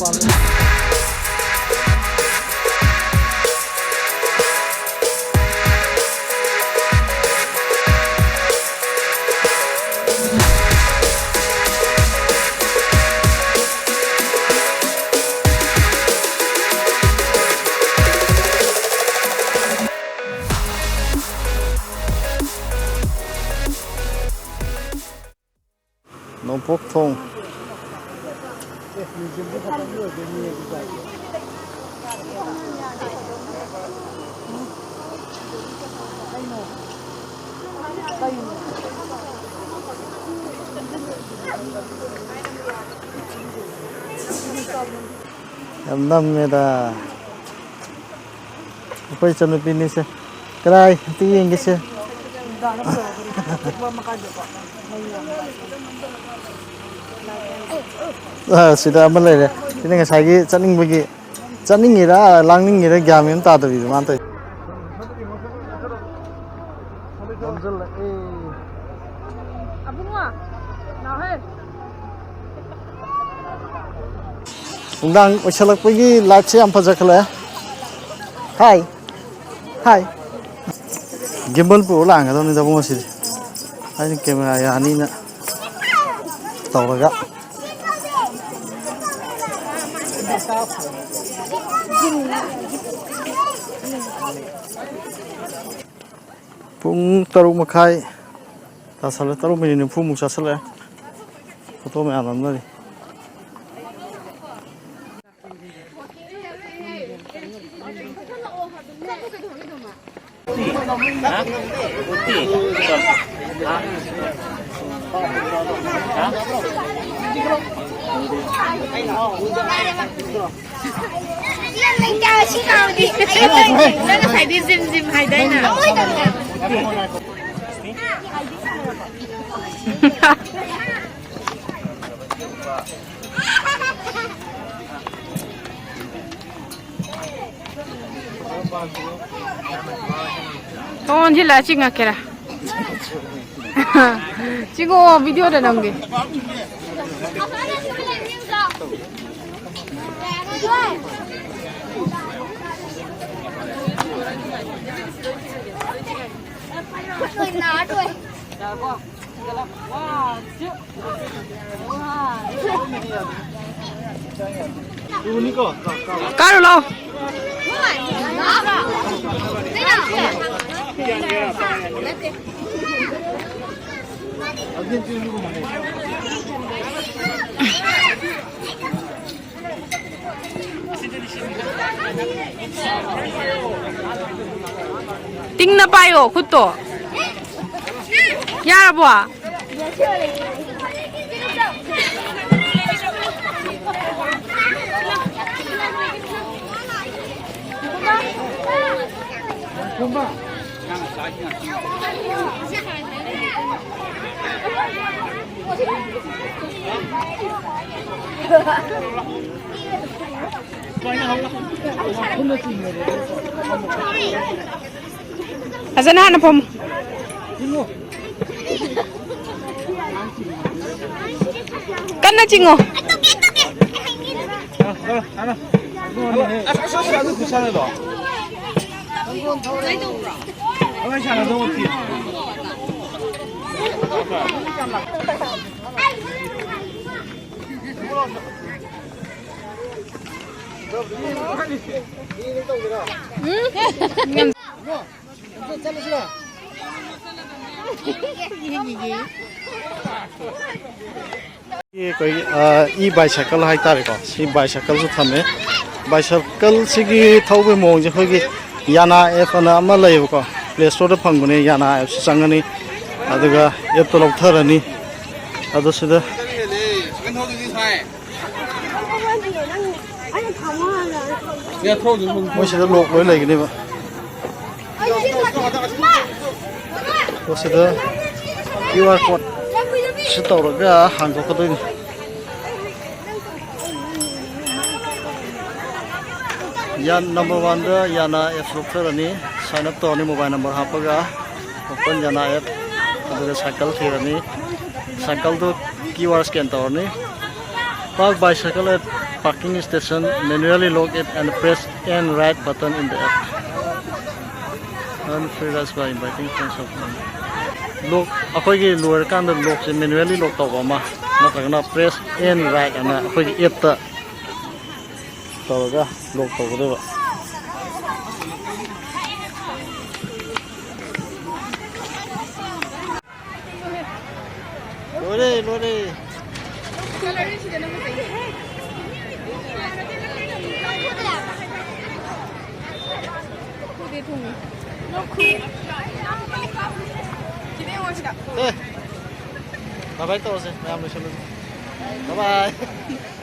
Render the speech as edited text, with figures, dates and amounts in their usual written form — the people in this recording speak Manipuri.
Nông Phúc Thôn. Em namnida. Apa itu nih ini sih? Kerai, tinggi gitu sih. Sudah aman lah ya. Ini nggak saya cacing bagi, cacing ngira, langning ngira, gamin tak ada gitu, mantai. Undang usahalak pergi laci apa jakla? Hai, hai. Gimbal pun ulang, atau ni dah buat sih. Ini kamera ya, ini nak tahu agak. Pung taruh makai, tak salah taruh macam ni pung muka salah. Foto macam mana ni? Mình chào chị nào đi. Nó phải đi dìm hay đây nào. Con chỉ là chị ngạc kìa. Chị có video để làm gì? Người nó rồi. Cá rồi lâu. Ting na payo, kuto. Yara boa. Asan na pom. Kan na chingo. ये कोई e-bicycle है तारे को, सी bicycle से थमे, bicycle से की थाउबे मोंग जो कोई याना ऐप ना अमल है वो को, Play Store पे फंगने याना ऐप से संगनी, अदुगा ऐप तो लोग थरनी, अदु सीधा वो सीधा लोग वही लगी नहीं बा, वो सीधा QR code sẽ tàu được cái hàng của tôi này. Yan number 1 đó, yana app locker này, sign up to này mobile number hapa ga, open yana app, ada cycle thir này, cycle tu QR scan to này, park bicycle parking station, manually log it and press N right button in the app. Earn free rides by inviting friends of mine. Log, ako'y lower kan the log se manually log tawba ma. Natragana press N right ana ako'y app ta tawga log tawga ba. Lore. Bye bye to se. Bye bye.